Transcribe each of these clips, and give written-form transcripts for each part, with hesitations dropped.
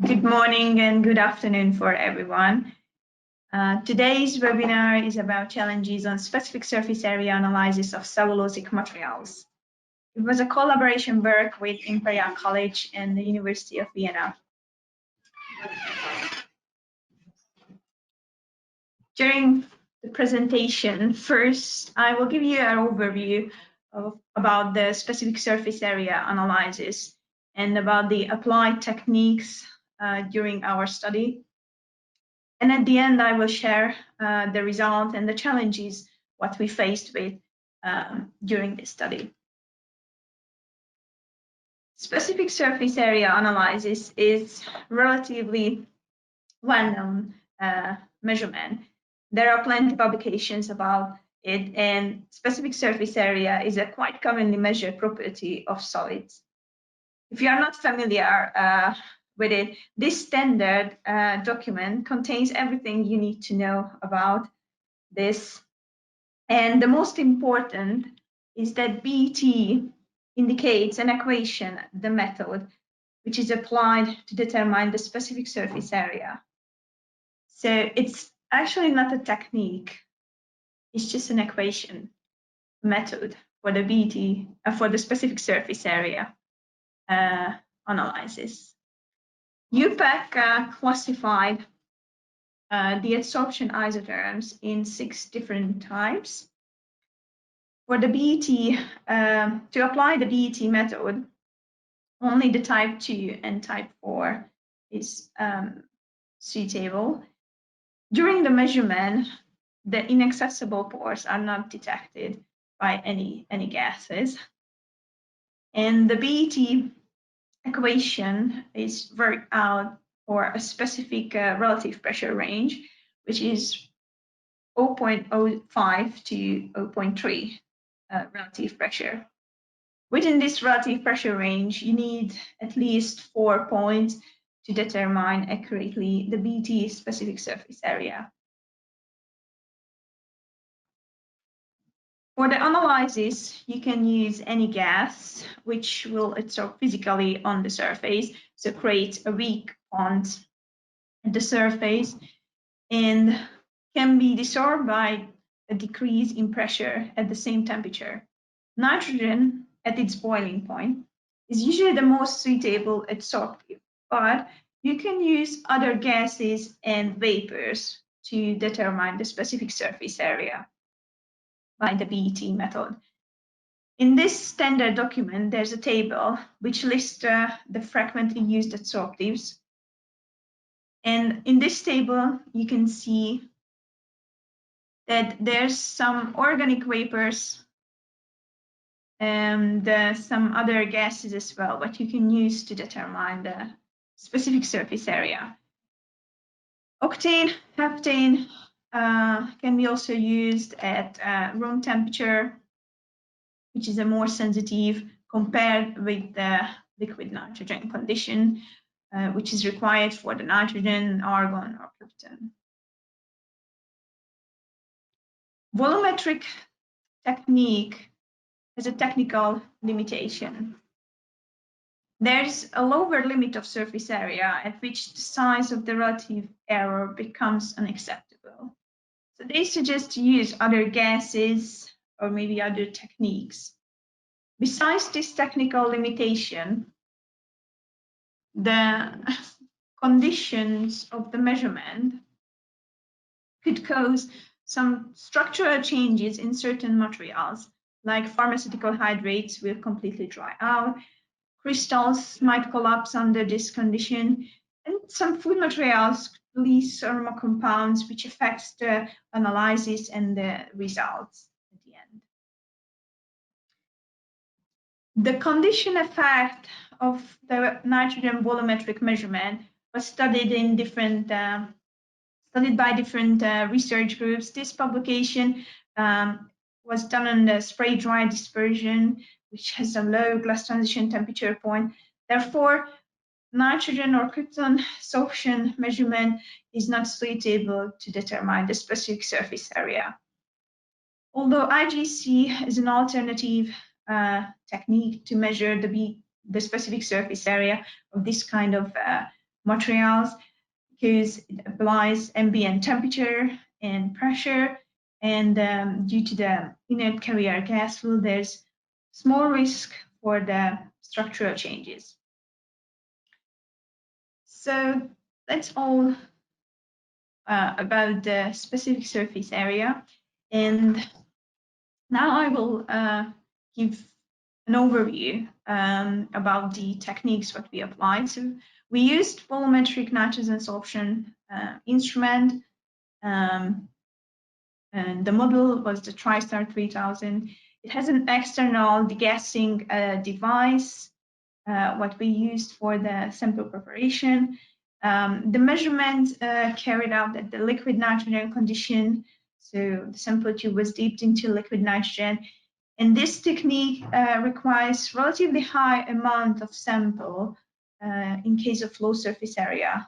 Good morning and good afternoon for everyone. Today's webinar is about challenges on specific surface area analysis of cellulosic materials. It was a collaboration work with Imperial College and the University of Vienna. During the presentation, first, I will give you an overview about the specific surface area analysis and about the applied techniques during our study. And at the end, I will share the result and the challenges what we faced with during this study. Specific surface area analysis is relatively well-known measurement. There are plenty of publications about it, and specific surface area is a quite commonly measured property of solids. If you are not familiar with it, this standard document contains everything you need to know about this. And the most important is that BT indicates an equation, the method, which is applied to determine the specific surface area. So it's actually not a technique, it's just an equation, method for the BT, for the specific surface area analysis. UPAC classified the adsorption isotherms in 6 different types. For the BET, to apply the BET method, only the type 2 and type 4 is suitable. During the measurement, the inaccessible pores are not detected by any gases. And the BET equation is worked out for a specific relative pressure range, which is 0.05 to 0.3 relative pressure. Within this relative pressure range, you need at least 4 points to determine accurately the BT specific surface area. For the analysis, you can use any gas which will adsorb physically on the surface, so create a weak bond at the surface and can be desorbed by a decrease in pressure at the same temperature. Nitrogen at its boiling point is usually the most suitable adsorptive, but you can use other gases and vapors to determine the specific surface area by the BET method. In this standard document, there's a table which lists the frequently used adsorptives. And in this table, you can see that there's some organic vapors and some other gases as well, what you can use to determine the specific surface area. Octane, heptane can be also used at room temperature, which is a more sensitive compared with the liquid nitrogen condition, which is required for the nitrogen, argon, or krypton. Volumetric technique has a technical limitation. There's a lower limit of surface area at which the size of the relative error becomes unacceptable. So they suggest to use other gases or maybe other techniques. Besides this technical limitation, the conditions of the measurement could cause some structural changes in certain materials, like pharmaceutical hydrates will completely dry out, crystals might collapse under this condition, and some food materials release aroma compounds, which affects the analysis and the results at the end. The condition effect of the nitrogen volumetric measurement was studied in different studied by different research groups. This publication was done on the spray dry dispersion, which has a low glass transition temperature point. Therefore, nitrogen or krypton sorption measurement is not suitable to determine the specific surface area. Although IGC is an alternative technique to measure the specific surface area of this kind of materials because it applies ambient temperature and pressure, and due to the inert carrier gas flow, there's small risk for the structural changes. So that's all about the specific surface area. And now I will give an overview about the techniques what we applied. So we used volumetric nitrogen sorption instrument, and the model was the TriStar 3000. It has an external degassing device, what we used for the sample preparation. The measurement carried out at the liquid nitrogen condition. So the sample tube was dipped into liquid nitrogen. And this technique requires relatively high amount of sample in case of low surface area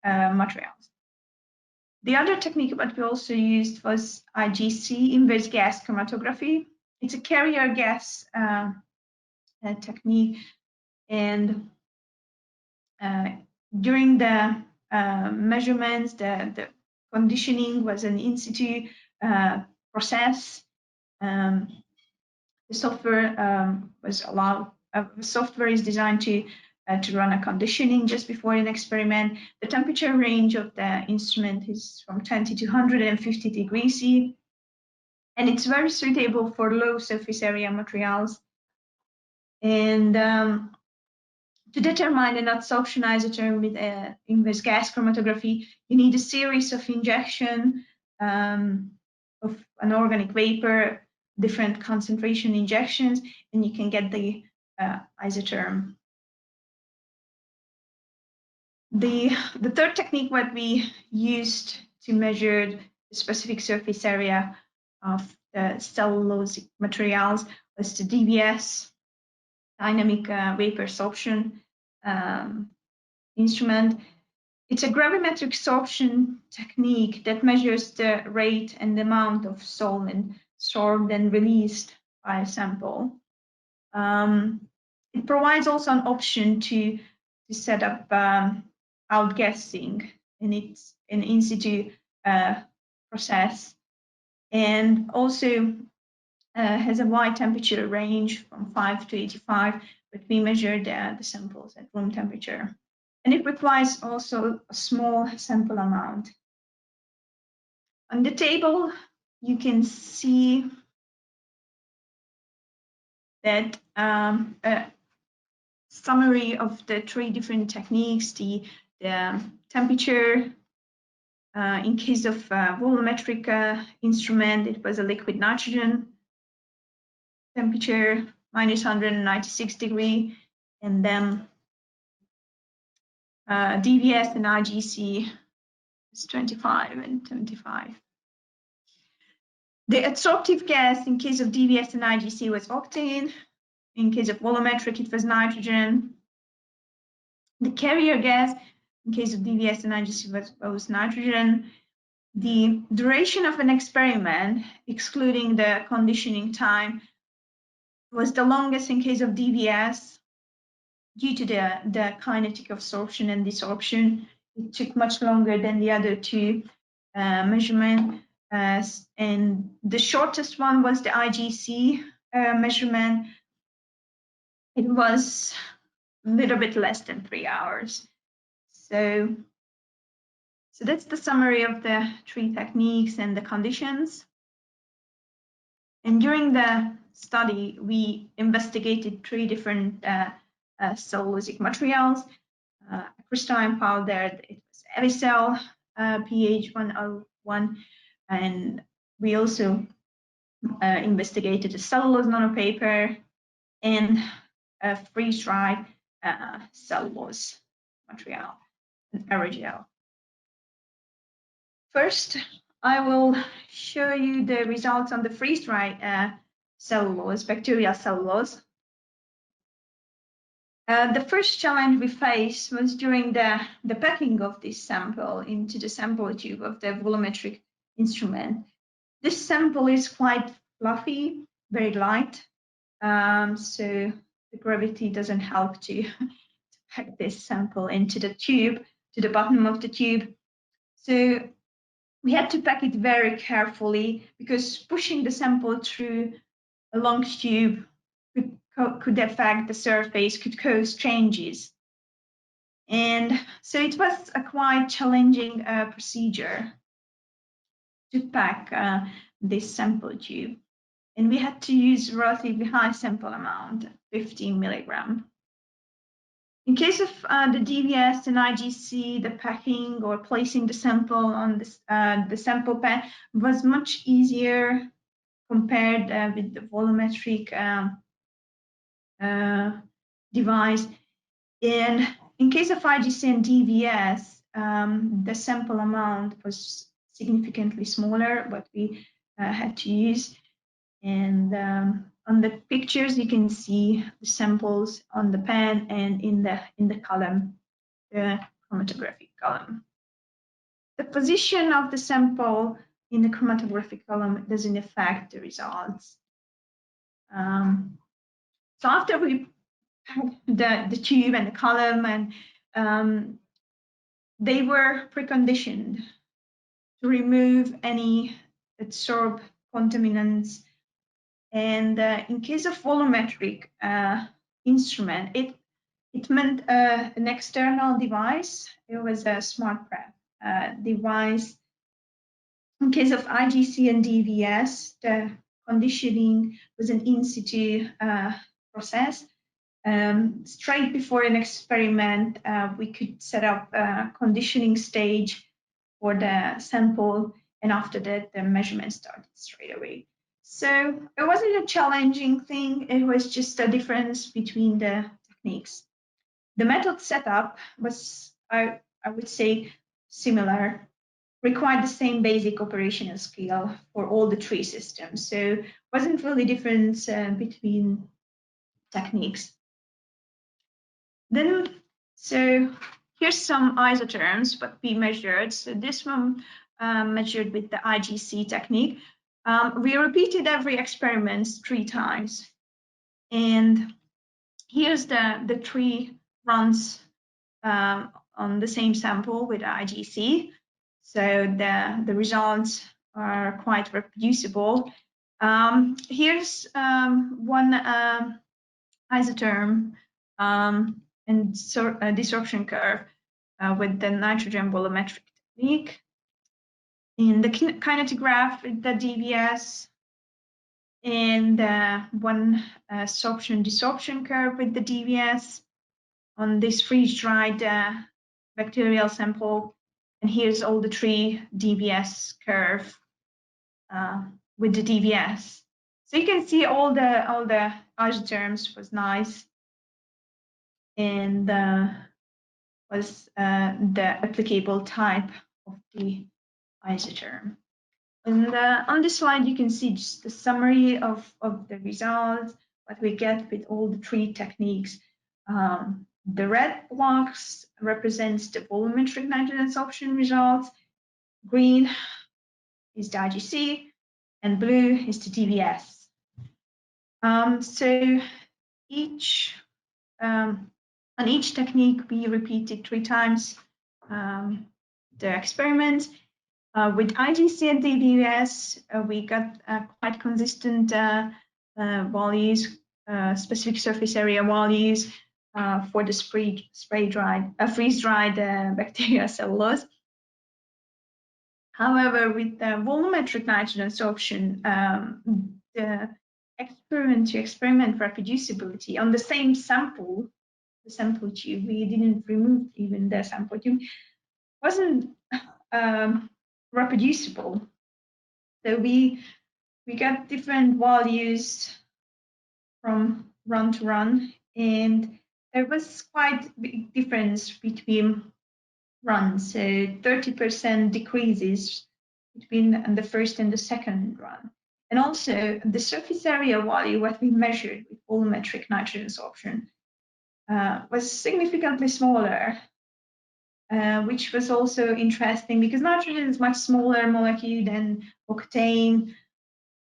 materials. The other technique that we also used was IGC, inverse gas chromatography. It's a carrier gas technique, and during the measurements, the conditioning was an in situ process. The software was allowed. The software is designed to run a conditioning just before an experiment. The temperature range of the instrument is from 20 to 150 degrees C, and it's very suitable for low surface area materials. And to determine an adsorption isotherm with inverse gas chromatography, you need a series of injection of an organic vapor, different concentration injections, and you can get the isotherm. The third technique what we used to measure the specific surface area of the cellulosic materials was the DVS, dynamic vapor sorption instrument. It's a gravimetric sorption technique that measures the rate and the amount of solvent sorbed and released by a sample. It provides also an option to set up outgassing, and it's an in situ process, and also has a wide temperature range from 5 to 85, but we measure the samples at room temperature. And it requires also a small sample amount. On the table, you can see that a summary of the 3 different techniques, the temperature. In case of volumetric instrument, it was a liquid nitrogen temperature, minus 196 degree, and then DVS and IGC is 25 and 25. The adsorptive gas in case of DVS and IGC was octane. In case of volumetric, it was nitrogen. The carrier gas in case of DVS and IGC was nitrogen. The duration of an experiment, excluding the conditioning time, was the longest in case of DVS due to the kinetic of sorption and desorption. It took much longer than the other 2 measurements. And the shortest one was the IGC measurement. It was a little bit less than 3 hours. So that's the summary of the 3 techniques and the conditions. And during the study, we investigated 3 different cellulosic materials. Crystalline powder, it was Avicel, pH 101, and we also investigated the cellulose nanopaper and a freeze-dried cellulose material, an aerogel. First, I will show you the results on the freeze-dried cellulose, bacterial cellulose. The first challenge we faced was during the packing of this sample into the sample tube of the volumetric instrument. This sample is quite fluffy, very light, so the gravity doesn't help to pack this sample into the tube. to the bottom of the tube. So we had to pack it very carefully because pushing the sample through a long tube could affect the surface, could cause changes. And so it was a quite challenging procedure to pack this sample tube. And we had to use relatively high sample amount, 15 milligram. In case of the DVS and IGC, the packing or placing the sample on the sample pen was much easier compared with the volumetric device. And in case of IGC and DVS, the sample amount was significantly smaller, what we had to use. And on the pictures, you can see the samples on the pen and in the column, the chromatographic column. The position of the sample in the chromatographic column doesn't affect the results. So after we the tube and the column, and they were preconditioned to remove any adsorbed contaminants. And in case of volumetric instrument, it meant an external device. It was a smart prep device. In case of IGC and DVS, the conditioning was an in situ process. Straight before an experiment, we could set up a conditioning stage for the sample, and after that, the measurement started straight away. So it wasn't a challenging thing, it was just a difference between the techniques. The method setup was, I would say, similar, required the same basic operational skill for all the three systems. So it wasn't really difference between techniques. Then, so here's some isotherms, what we measured. So this one measured with the IGC technique. We repeated every experiment 3 times. And here's the 3 runs on the same sample with IGC. So the results are quite reproducible. Here's one isotherm and dispersion curve with the nitrogen volumetric technique. In the kinetograph with the DVS, and one sorption desorption curve with the DVS on this freeze-dried bacterial sample. And here's all the 3 DVS curve with the DVS. So you can see all the isotherms was nice, and was the applicable type of the isotherm. And on this slide, you can see just the summary of the results, what we get with all the 3 techniques. The red box represents the volumetric nitrogen adsorption results, green is the IGC, and blue is the DVS. So on each technique, we repeated 3 times the experiment. With IGC and DVS, we got quite consistent values, specific surface area values for the freeze-dried bacteria cellulose. However, with the volumetric nitrogen adsorption, the experiment-to-experiment reproducibility on the same sample, the sample tube, we didn't remove even the sample tube, wasn't reproducible. So we got different values from run to run, and there was quite a big difference between runs. So 30% decreases between the first and the second run. And also the surface area value, what we measured with volumetric nitrogen adsorption, was significantly smaller, which was also interesting because nitrogen is much smaller molecule than octane,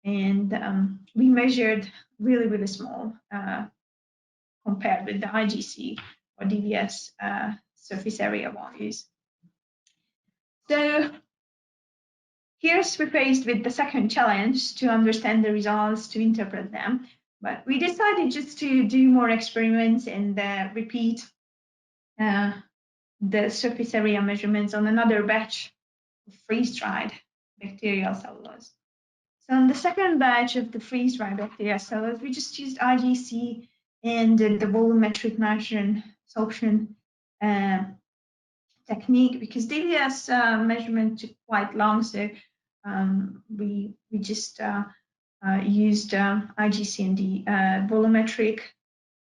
and we measured really, really small compared with the IGC or DVS surface area values. So here's we're faced with the second challenge to understand the results, to interpret them. But we decided just to do more experiments and repeat the surface area measurements on another batch of freeze-dried bacterial cellulose. So on the second batch of the freeze-dried bacterial cellulose, we just used IGC and the volumetric nitrogen sorption technique, because DVS measurement took quite long, so we just used IGC and the volumetric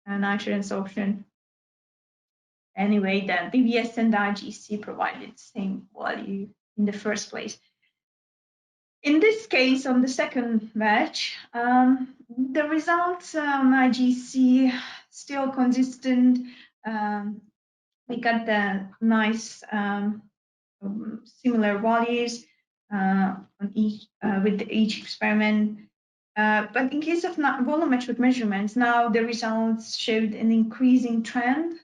nitrogen sorption. Anyway, the DVS and the IGC provided the same value in the first place. In this case, on the second batch, the results on IGC still consistent. We got the nice similar values on each with each experiment. But in case of volumetric measurements, now the results showed an increasing trend.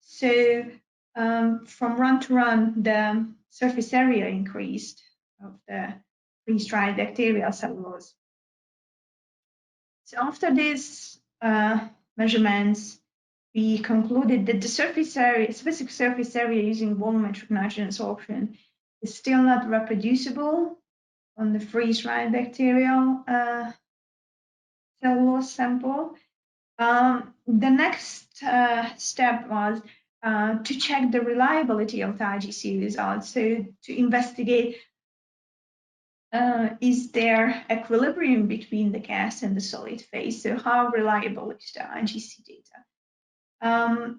So from run to run, the surface area increased of the freeze-dried bacterial cellulose. So after these measurements, we concluded that the surface area, specific surface area using volumetric nitrogen sorption is still not reproducible on the freeze-dried bacterial cellulose sample. The next step was to check the reliability of the IGC results, so to investigate is there equilibrium between the gas and the solid phase, so how reliable is the IGC data.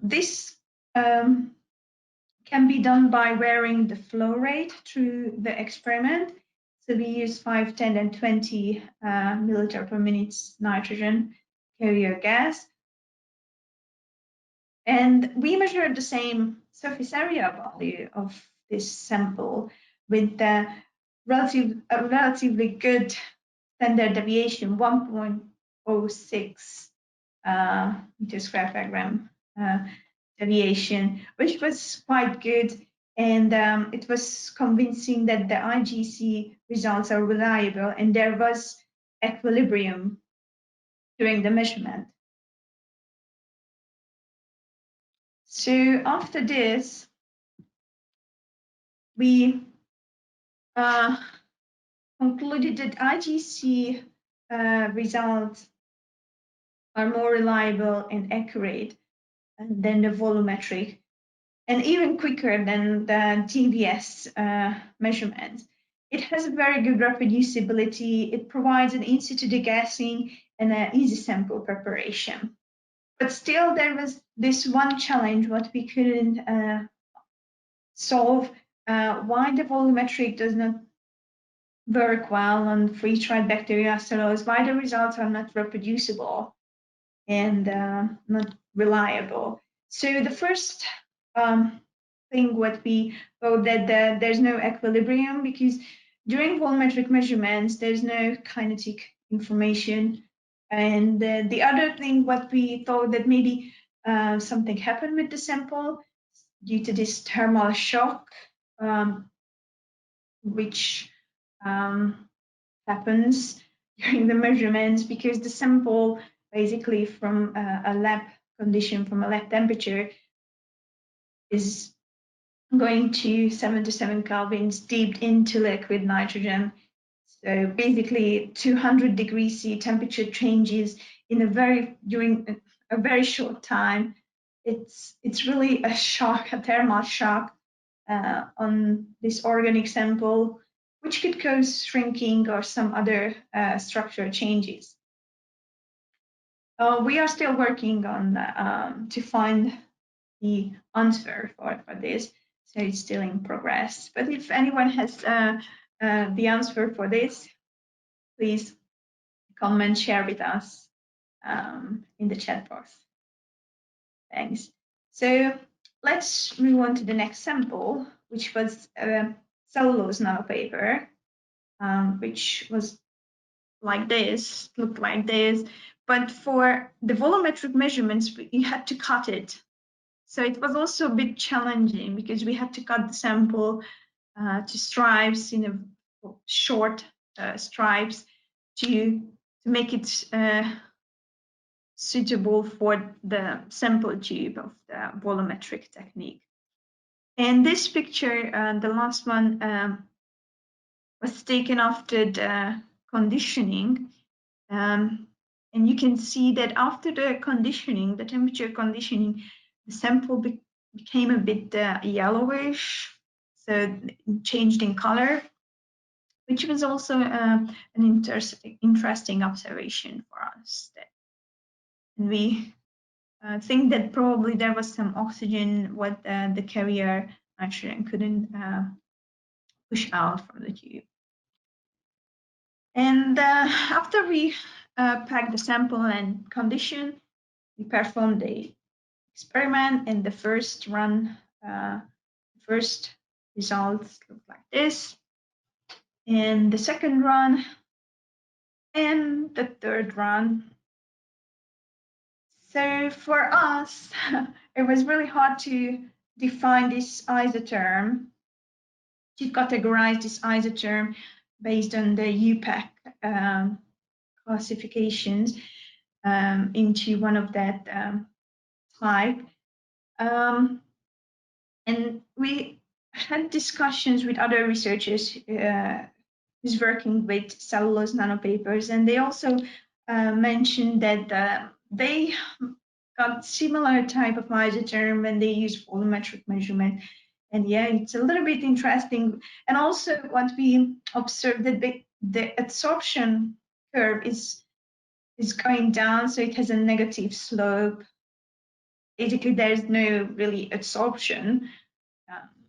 This can be done by varying the flow rate through the experiment. So we use 5, 10, and 20 milliliter per minute nitrogen carrier gas. And we measured the same surface area value of this sample with the relatively good standard deviation, 1.06 meter square per gram deviation, which was quite good. And it was convincing that the IGC results are reliable and there was equilibrium during the measurement. So after this, we concluded that IGC results are more reliable and accurate than the volumetric, and even quicker than the TVS measurements. It has a very good reproducibility. It provides an in situ degassing and an easy sample preparation. But still, there was this one challenge what we couldn't solve, why the volumetric does not work well on freeze-dried bacterial cellulose, why the results are not reproducible and not reliable. So the first thing what we thought that there's no equilibrium, because during volumetric measurements, there's no kinetic information. And the other thing what we thought that maybe something happened with the sample due to this thermal shock, which happens during the measurements, because the sample basically from a lab condition, from a lab temperature, is going to 77 kelvins deep into liquid nitrogen. So basically 200 degrees C temperature changes during a very short time. It's really a shock, a thermal shock on this organic sample, which could cause shrinking or some other structural changes. We are still working on to find the answer for this, so it's still in progress. But if anyone has the answer for this, please comment, share with us in the chat box. Thanks. So let's move on to the next sample, which was cellulose nanopaper, which was like this, looked like this. But for the volumetric measurements, you had to cut it. So it was also a bit challenging because we had to cut the sample to stripes in a short stripes to make it suitable for the sample tube of the volumetric technique. And this picture, the last one, was taken after the conditioning. And you can see that after the conditioning, the temperature conditioning, the sample became a bit yellowish, so it changed in color, which was also an interesting observation for us. And we think that probably there was some oxygen what the carrier nitrogen couldn't push out from the tube. And after we packed the sample and condition, we performed the experiment, and the first run, first results look like this, and the second run, and the third run. So for us, it was really hard to define this isotherm, to categorize this isotherm based on the UPAC classifications into one of that type. And we had discussions with other researchers who's working with cellulose nanopapers, and they also mentioned that they got similar type of isotherm when they use volumetric measurement. And yeah, it's a little bit interesting. And also what we observed that the adsorption curve is going down, so it has a negative slope. Basically, there's no really adsorption,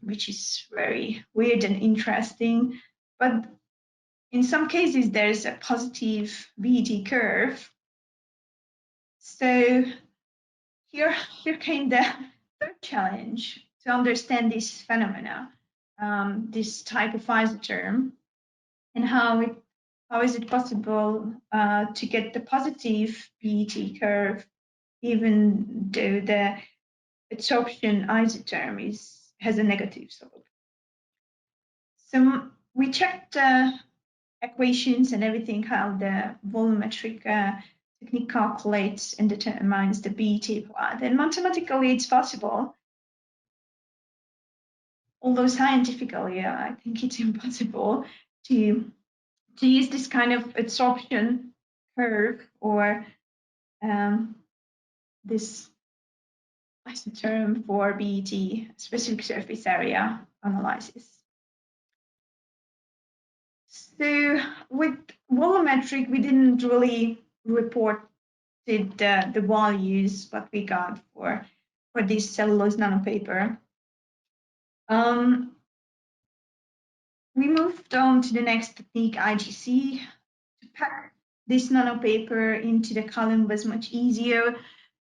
which is very weird and interesting. But in some cases, there's a positive BET curve. So here came the third challenge to understand this phenomena, this type of isotherm, and how is it possible to get the positive BET curve even though the adsorption isotherm has a negative slope. So we checked equations and everything, how the volumetric technique calculates and determines the BET plot. And mathematically, it's possible. Although scientifically, I think it's impossible to use this kind of adsorption curve or this isotherm for BET, specific surface area analysis. So with volumetric, we didn't really report the values what we got for this cellulose nanopaper. We moved on to the next technique, IGC. To pack this nanopaper into the column was much easier.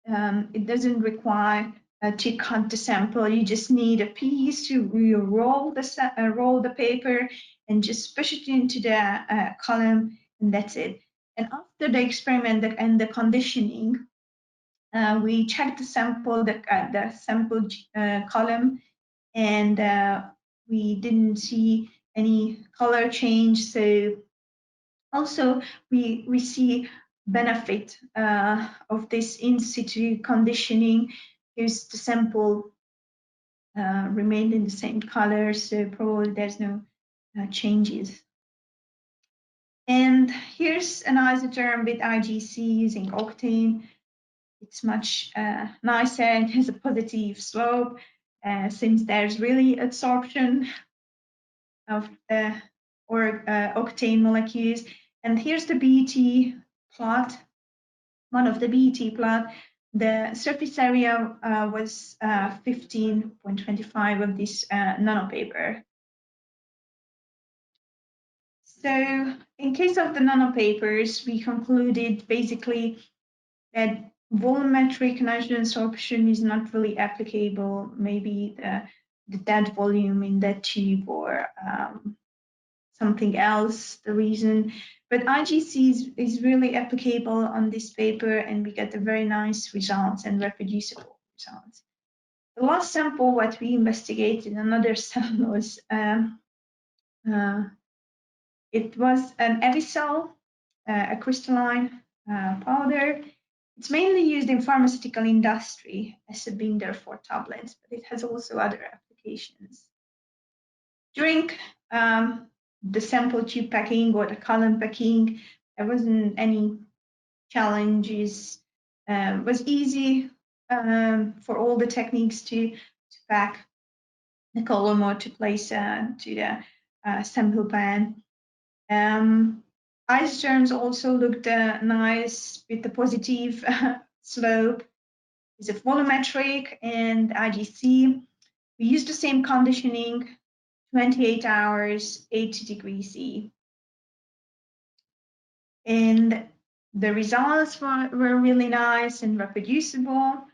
It doesn't require to cut the sample. You just need a piece to roll the paper and just push it into the column, and that's it. And after the experiment and the conditioning, we checked the sample, the sample column, and we didn't see any color change. So also we see benefit of this in situ conditioning, because the sample remained in the same color, so probably there's no changes. And here's an isotherm with IGC using octane. It's much nicer and has a positive slope since there's really adsorption of the octane molecules. And here's the BET plot, one of the BET plot. The surface area was 15.25 of this nanopaper. So in case of the nanopapers, we concluded basically that volumetric nitrogen sorption is not really applicable, maybe the dead volume in that tube or something else, the reason. But IGC is really applicable on this paper, and we get a very nice results and reproducible results. The last sample what we investigated, another cellulose It was an Evisol, a crystalline powder. It's mainly used in pharmaceutical industry as a binder for tablets, but it has also other applications. During the sample tube packing or the column packing, there wasn't any challenges. It was easy for all the techniques to pack the column or to place to the sample pan. Isotherms also looked nice with the positive slope. It's a volumetric and IGC. We used the same conditioning, 28 hours, 80 degrees C. And the results were really nice and reproducible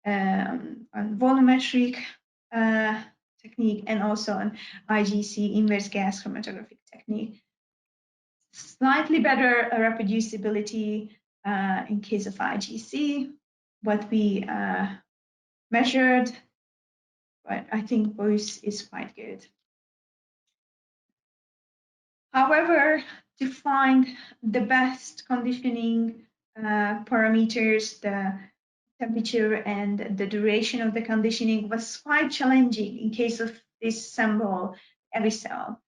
on volumetric technique and also on IGC, inverse gas chromatographic technique. Slightly better reproducibility in case of IGC, what we measured, but I think both is quite good. However, to find the best conditioning parameters, the temperature and the duration of the conditioning was quite challenging in case of this sample Evisol.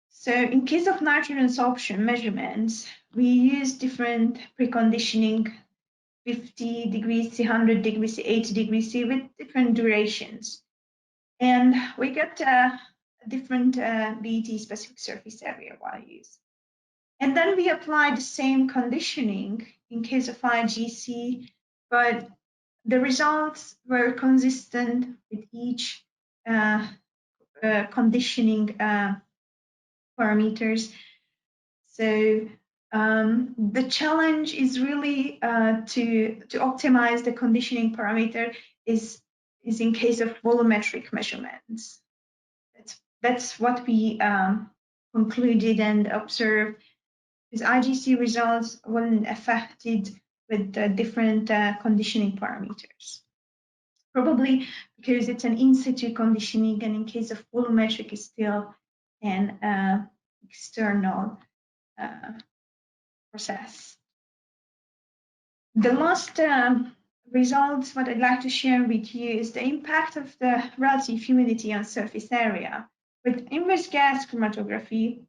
So in case of nitrogen sorption measurements, we use different preconditioning, 50 degrees C, 100 degrees C, 80 degrees C with different durations. And we get different BET specific surface area values. And then we apply the same conditioning in case of IGC, but the results were consistent with each conditioning parameters. So the challenge is really to optimize the conditioning parameter is in case of volumetric measurements. That's what we concluded and observed, because IGC results weren't affected with the different conditioning parameters. Probably because it's an in situ conditioning, and in case of volumetric is still an external process. The last results, what I'd like to share with you is the impact of the relative humidity on surface area. With inverse gas chromatography,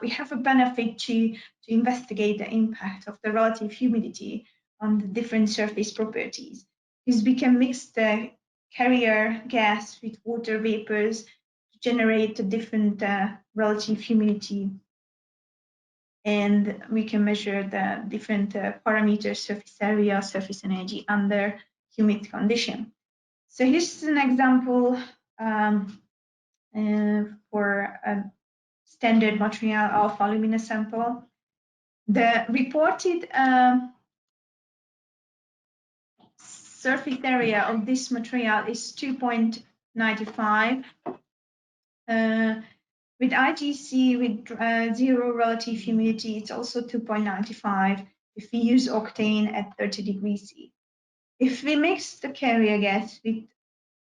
we have a benefit to investigate the impact of the relative humidity on the different surface properties, because we can mix the carrier gas with water vapors to generate a different relative humidity, and we can measure the different parameters, surface area, surface energy under humid condition. So here's an example for a standard material alpha alumina sample. The reported surface area of this material is 2.95. With IGC, with zero relative humidity, it's also 2.95 if we use octane at 30 degrees C. If we mix the carrier gas with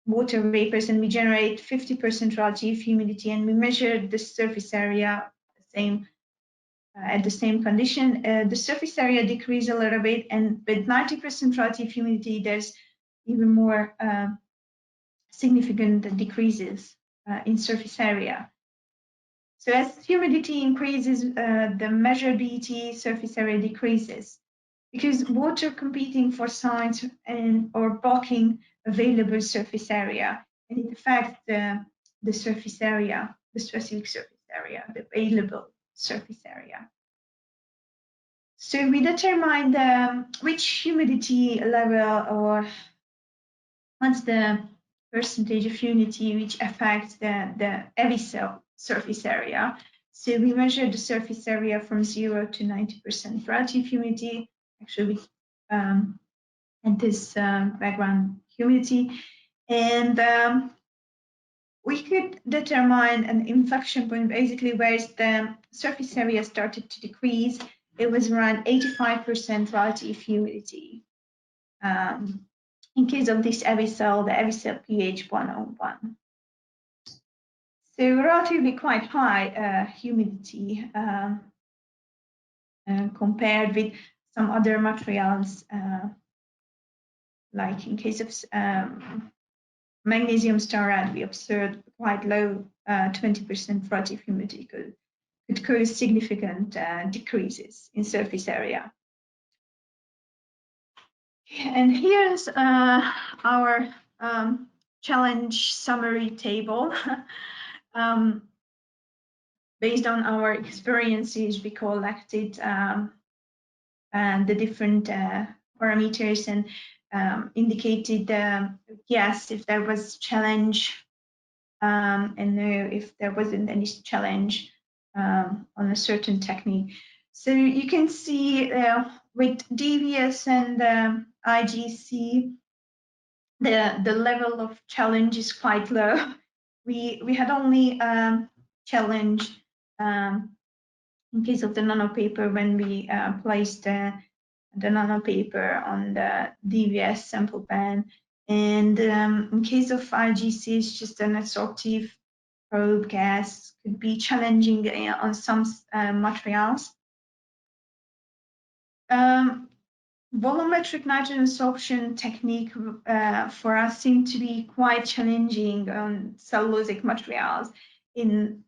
water vapors and we generate 50% relative humidity and we measure the surface area at the same condition, the surface area decreases a little bit, and with 90% relative humidity, there's even more significant decreases in surface area. So as humidity increases, the measured BET surface area decreases, because water competing for sites or blocking available surface area, and it affects the surface area, the specific surface area, the available surface area. So we determined which humidity level or what's the percentage of humidity which affects the Evisol surface area. So we measured the surface area from 0 to 90% relative humidity, actually and this background humidity. And we could determine an inflection point, basically where the surface area started to decrease. It was around 85% relative humidity. In case of this Evisol, the Evisol pH 101. So relatively quite high humidity compared with some other materials, like in case of magnesium stearate, we observed quite low 20% relative humidity could cause significant decreases in surface area. And here's our challenge summary table. Based on our experiences, we collected the different parameters and indicated yes if there was challenge and no if there wasn't any challenge on a certain technique. So you can see with DVS and IGC, the level of challenge is quite low. We had only challenge in case of the nano paper when we placed the nano paper on the DVS sample pan. And in case of IGC, it's just an adsorptive probe gas, could be challenging on some materials. Volumetric nitrogen sorption technique for us seemed to be quite challenging on cellulosic materials in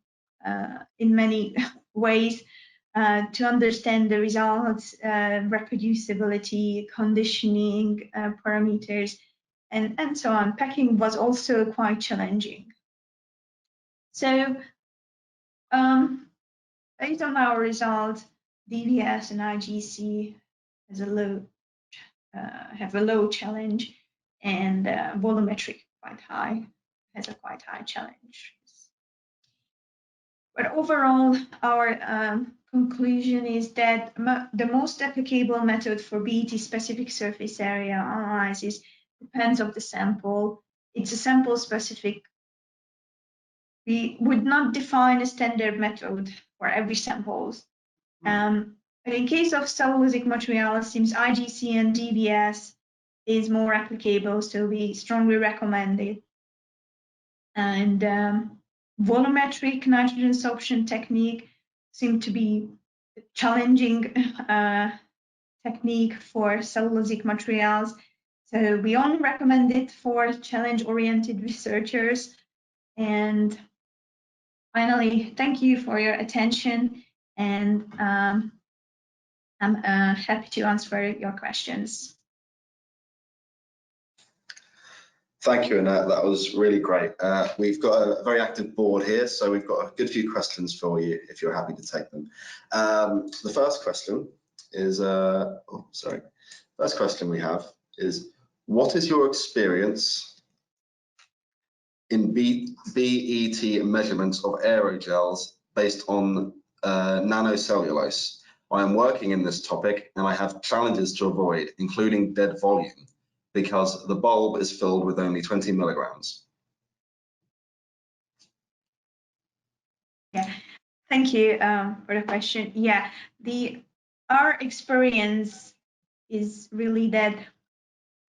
many ways. To understand the results, reproducibility, conditioning parameters, and so on. Packing was also quite challenging. So based on our results, DVS and IGC has have a low challenge, and volumetric quite high, has a quite high challenge. But overall, our conclusion is that the most applicable method for BET-specific surface area analysis depends on the sample. It's a sample-specific. We would not define a standard method for every sample. But in case of cellulosic materials, seems IGC and DVS is more applicable, so we strongly recommend it. And volumetric nitrogen sorption technique seemed to be a challenging technique for cellulosic materials. So we only recommend it for challenge-oriented researchers. And finally, thank you for your attention. And I'm happy to answer your questions. Thank you, Anett. That was really great. We've got a very active board here, so we've got a good few questions for you if you're happy to take them. The first question is, First question we have is, what is your experience in BET measurements of aerogels based on nanocellulose? I am working in this topic and I have challenges to avoid, including dead volume, because the bulb is filled with only 20 milligrams. Yeah, thank you for the question. Yeah, our experience is really that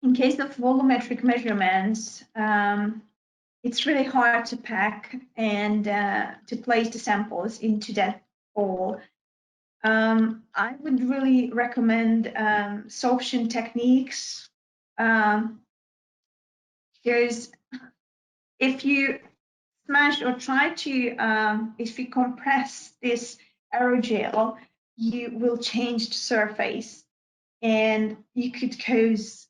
in case of volumetric measurements, it's really hard to pack and to place the samples into that bowl. I would really recommend sorption techniques. Because if you smash or try to, if you compress this aerogel, you will change the surface and you could cause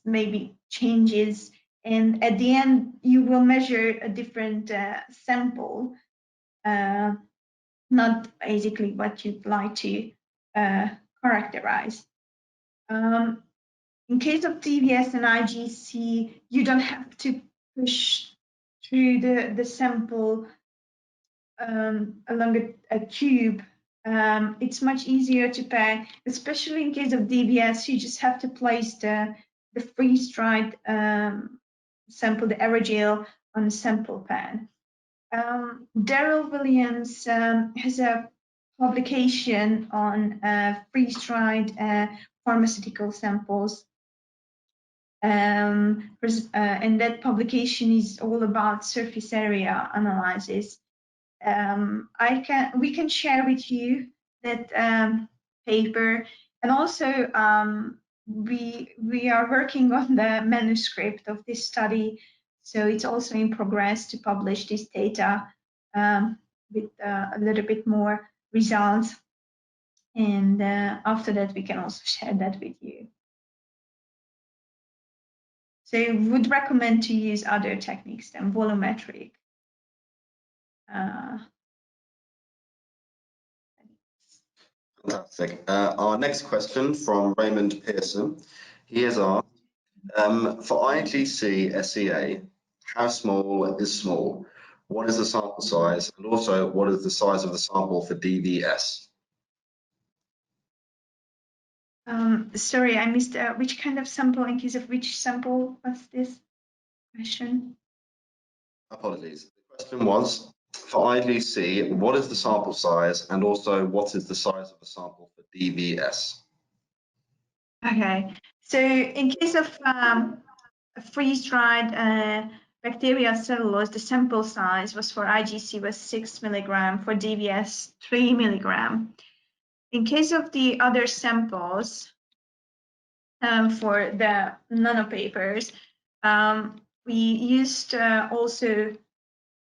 maybe changes. And at the end, you will measure a different sample, not basically what you'd like to characterize. In case of DVS and IGC, you don't have to push through the sample along a tube. It's much easier to pack, especially in case of DVS. You just have to place the freeze-dried sample, the aerogel, on the sample pan. Daryl Williams has a publication on freeze-dried pharmaceutical samples. and that publication is all about surface area analysis. We can share with you that paper, and also we are working on the manuscript of this study, so it's also in progress to publish this data with a little bit more results, and after that we can also share that with you. So I would recommend to use other techniques than volumetric. Fantastic. Our next question from Raymond Pearson. He has asked, for IGC SEA, how small is small? What is the sample size? And also, what is the size of the sample for DVS? Sorry, I missed which kind of sample, in case of which sample was this question? Apologies. The question was, for IGC, what is the sample size? And also, what is the size of the sample for DVS? Okay, so in case of freeze-dried bacterial cellulose, the sample size was for IGC was 6 milligram, for DVS 3 milligram. In case of the other samples, for the nanopapers, we used also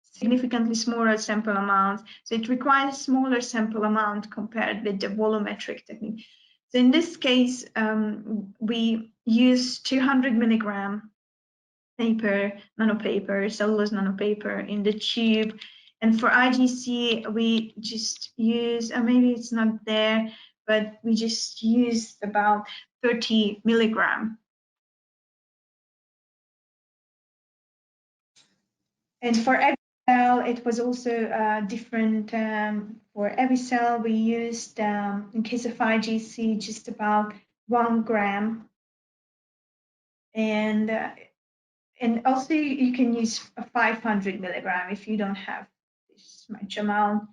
significantly smaller sample amounts. So it requires a smaller sample amount compared with the volumetric technique. So in this case, we use 200 milligram paper, nanopaper, cellulose nanopaper in the tube. And for IGC, we just use, maybe it's not there, but we just used about 30 milligram. And for every cell, it was also different. For every cell, we used, in case of IGC, just about 1 gram. And also you can use a 500 milligram if you don't have this much amount.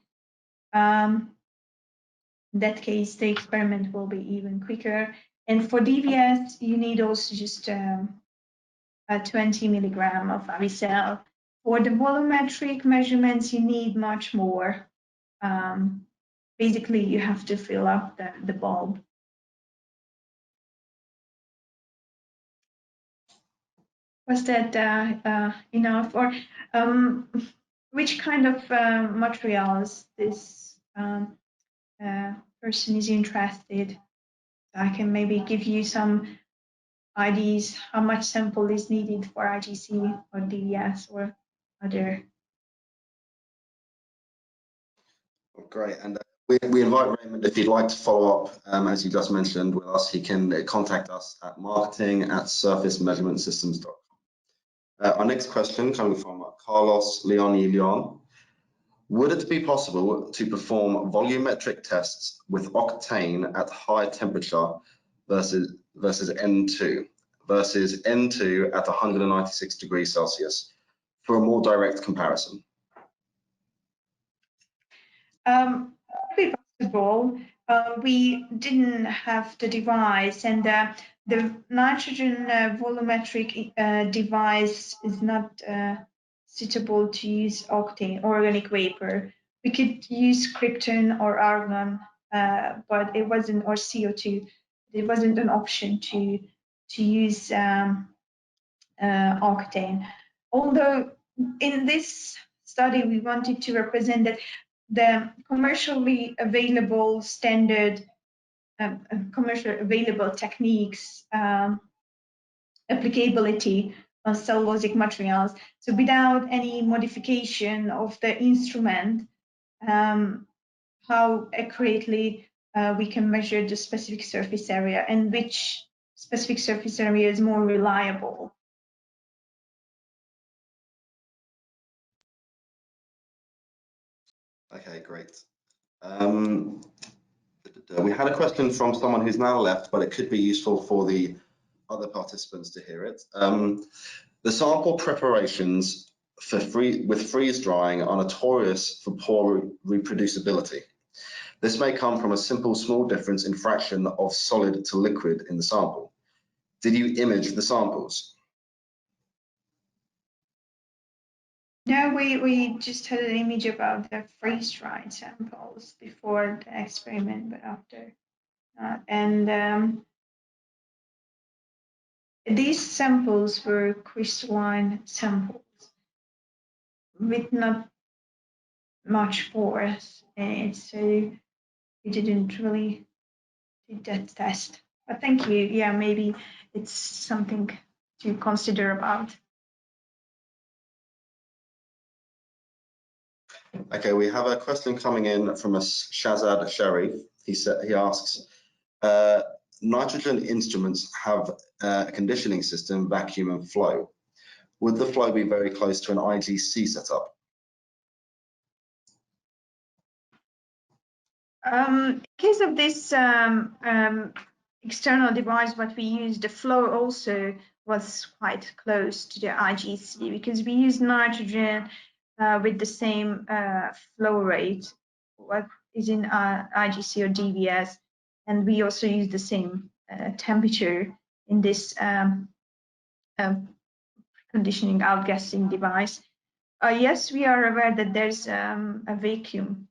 In that case, the experiment will be even quicker. And for DVS, you need also just 20 milligram of every cell. For the volumetric measurements, you need much more. Basically, you have to fill up the bulb. Was that enough? Or which kind of materials this person is interested? I can maybe give you some ideas how much sample is needed for IGC or DVS or other. Great, and we invite Raymond, if you'd like to follow up, as you just mentioned, with us, he can contact us at marketing@surfacemeasurementsystems.com. Our next question coming from Carlos Leon. Would it be possible to perform volumetric tests with octane at high temperature versus N2 at 196 degrees Celsius for a more direct comparison? Very possible. We didn't have the device, and the nitrogen volumetric device is not suitable to use octane, organic vapor. We could use krypton or argon, but it wasn't, or CO2. It wasn't an option to use octane. Although in this study, we wanted to represent that the commercially available standard, commercially available techniques, applicability on cellulosic materials. So without any modification of the instrument, how accurately we can measure the specific surface area and which specific surface area is more reliable. Okay, great. We had a question from someone who's now left, but it could be useful for the other participants to hear it. The sample preparations with freeze drying are notorious for poor reproducibility. This may come from a simple small difference in fraction of solid to liquid in the sample. Did you image the samples? No, we just had an image about the freeze-dried samples before the experiment, but after not. These samples were crystalline samples with not much pores in it, so we didn't really do that test. But thank you. Yeah, maybe it's something to consider about. Okay, we have a question coming in from a Shazad Sharif. He asks, nitrogen instruments have a conditioning system, vacuum and flow. Would the flow be very close to an IGC setup? In case of this external device, what we use, the flow also was quite close to the IGC because we use nitrogen with the same flow rate, what is in IGC or DVS, and we also use the same temperature in this conditioning outgassing device. Yes, we are aware that there's a vacuum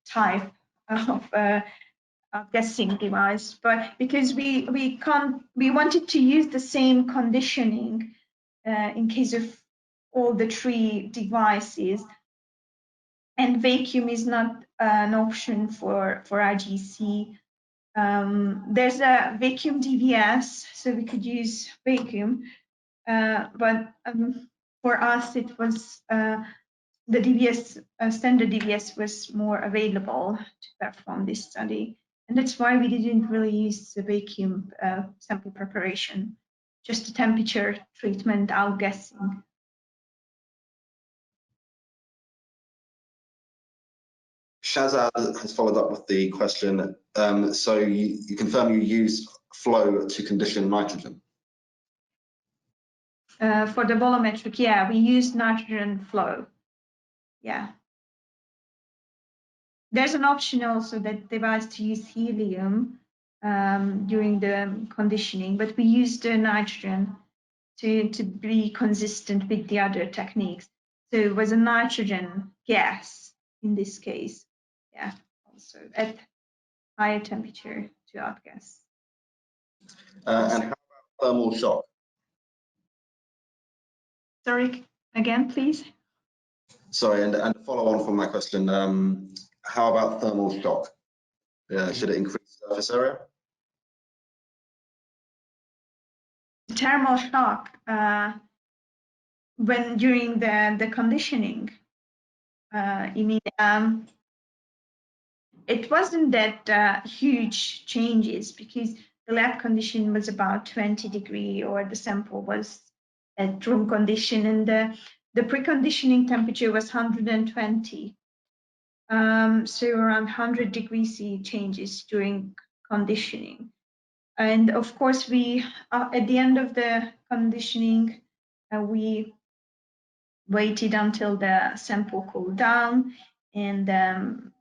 type of outgassing device, but because we wanted to use the same conditioning in case of all the three devices, and vacuum is not an option for IGC. There's a vacuum DVS, so we could use vacuum, but for us it was the DVS standard DVS was more available to perform this study, and that's why we didn't really use the vacuum sample preparation, just the temperature treatment outgassing. Shazad has followed up with the question, so you confirm you used flow to condition nitrogen? For the volumetric, yeah, we used nitrogen flow. Yeah. There's an option also that device to use helium during the conditioning, but we used nitrogen to be consistent with the other techniques. So it was a nitrogen gas in this case. Yeah, also at higher temperature to outgas. And how about thermal shock? Sorry, again, please. Sorry, and to follow on from that question, how about thermal shock? Should it increase surface area? Thermal shock when during the conditioning. You mean it wasn't that huge changes because the lab condition was about 20 degrees, or the sample was at room condition, and the preconditioning temperature was 120. So around 100 degrees C changes during conditioning. And of course, we at the end of the conditioning, we waited until the sample cooled down, and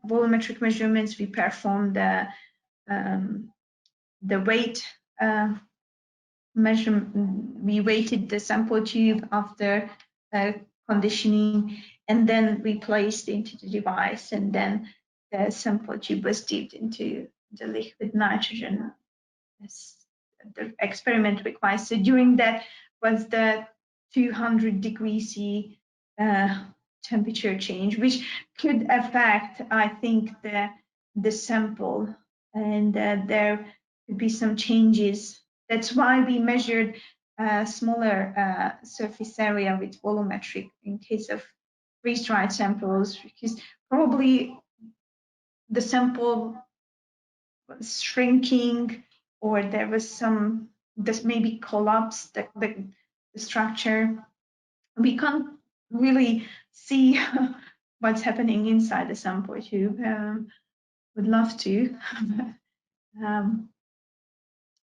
volumetric measurements, we performed the weight measurement. We weighted the sample tube after conditioning, and then we placed into the device, and then the sample tube was dipped into the liquid nitrogen as the experiment requires. So during that was the 200 degrees C temperature change, which could affect, I think, the sample, and there could be some changes. That's why we measured smaller surface area with volumetric in case of freeze-dried samples, because probably the sample was shrinking, or there was some, this maybe collapsed the structure. We can't really see what's happening inside the sample tube. Would love to.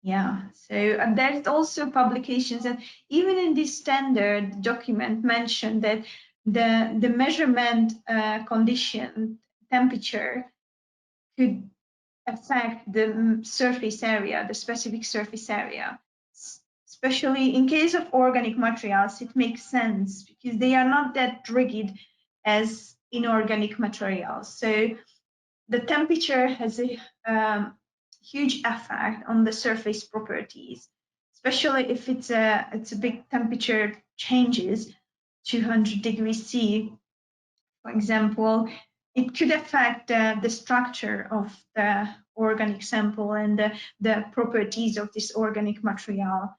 Yeah, so there's also publications, and even in this standard document mentioned that the measurement condition temperature could affect the surface area, the specific surface area. Especially in case of organic materials, it makes sense because they are not that rigid as inorganic materials. So the temperature has a huge effect on the surface properties, especially if it's a big temperature changes, 200 degrees C, for example. It could affect the structure of the organic sample and the properties of this organic material.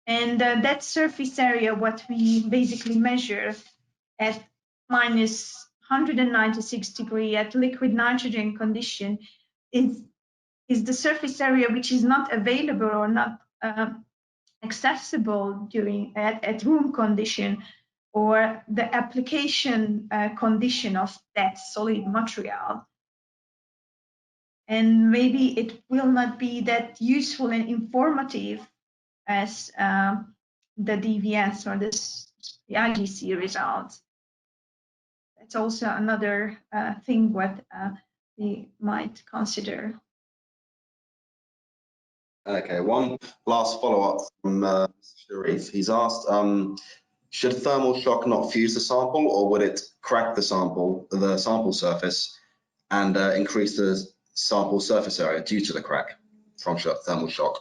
And that surface area, what we basically measure at minus 196 degree at liquid nitrogen condition is the surface area which is not available or not accessible during at room condition, or the application condition of that solid material. And maybe it will not be that useful and informative as the DVS or the IGC results. That's also another thing what we might consider. Okay, one last follow-up from Sharif. He's asked, should thermal shock not fuse the sample, or would it crack the sample surface, and increase the sample surface area due to the crack from thermal shock?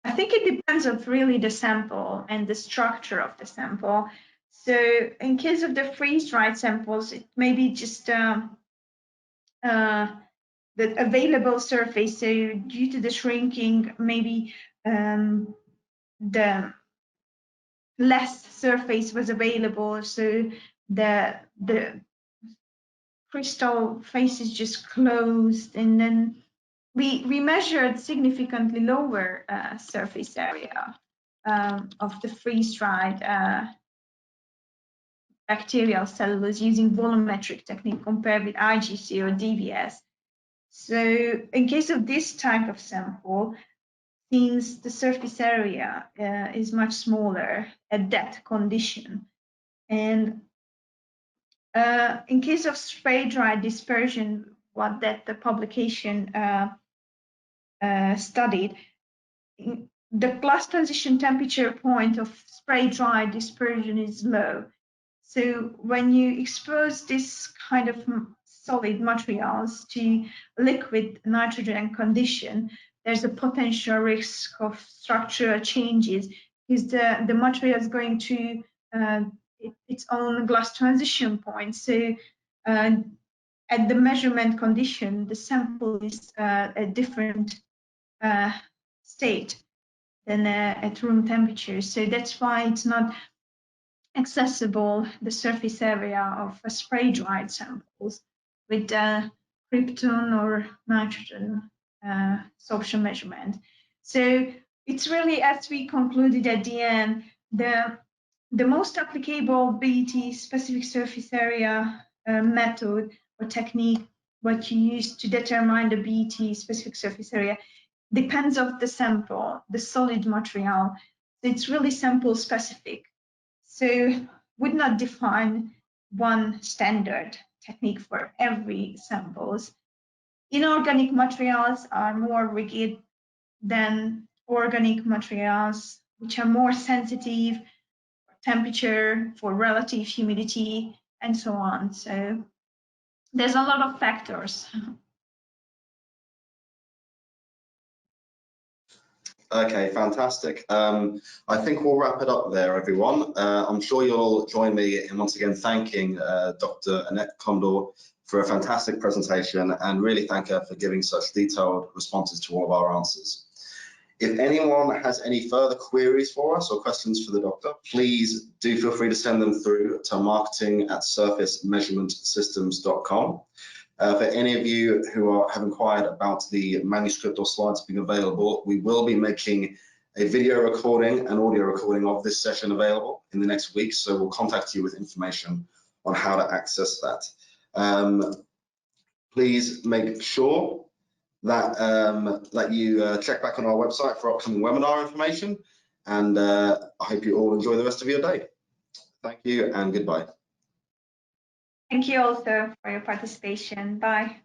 I think it depends on really the sample and the structure of the sample. So in case of the freeze-dried samples, it may be just the available surface. So due to the shrinking, maybe the less surface was available. So the crystal face is just closed, and then we measured significantly lower surface area of the freeze-dried bacterial cellulose using volumetric technique compared with IGC or DVS. So in case of this type of sample, since the surface area is much smaller at that condition, and in case of spray-dried dispersion, what that the publication studied, the glass transition temperature point of spray-dried dispersion is low. So when you expose this kind of solid materials to liquid nitrogen condition, there's a potential risk of structural changes because the material is going to its own glass transition point. So at the measurement condition, the sample is a different state than at room temperature. So that's why it's not accessible, the surface area of spray-dried samples with krypton or nitrogen sorption measurement. So it's really, as we concluded at the end, the most applicable BET specific surface area method or technique what you use to determine the BET specific surface area depends on the sample, the solid material. So it's really sample specific. So would not define one standard technique for every samples. Inorganic materials are more rigid than organic materials, which are more sensitive for temperature, for relative humidity, and so on. So there's a lot of factors. Okay, fantastic. I think we'll wrap it up there, everyone. I'm sure you'll join me in once again thanking Dr. Anett Kondor for a fantastic presentation, and really thank her for giving such detailed responses to all of our answers. If anyone has any further queries for us or questions for the doctor, please do feel free to send them through to marketing@surfacemeasurementsystems.com. For any of you who have inquired about the manuscript or slides being available, we will be making a video recording and audio recording of this session available in the next week, so we'll contact you with information on how to access that. Please make sure that that you check back on our website for upcoming webinar information, and I hope you all enjoy the rest of your day. Thank you and goodbye. Thank you also for your participation. Bye.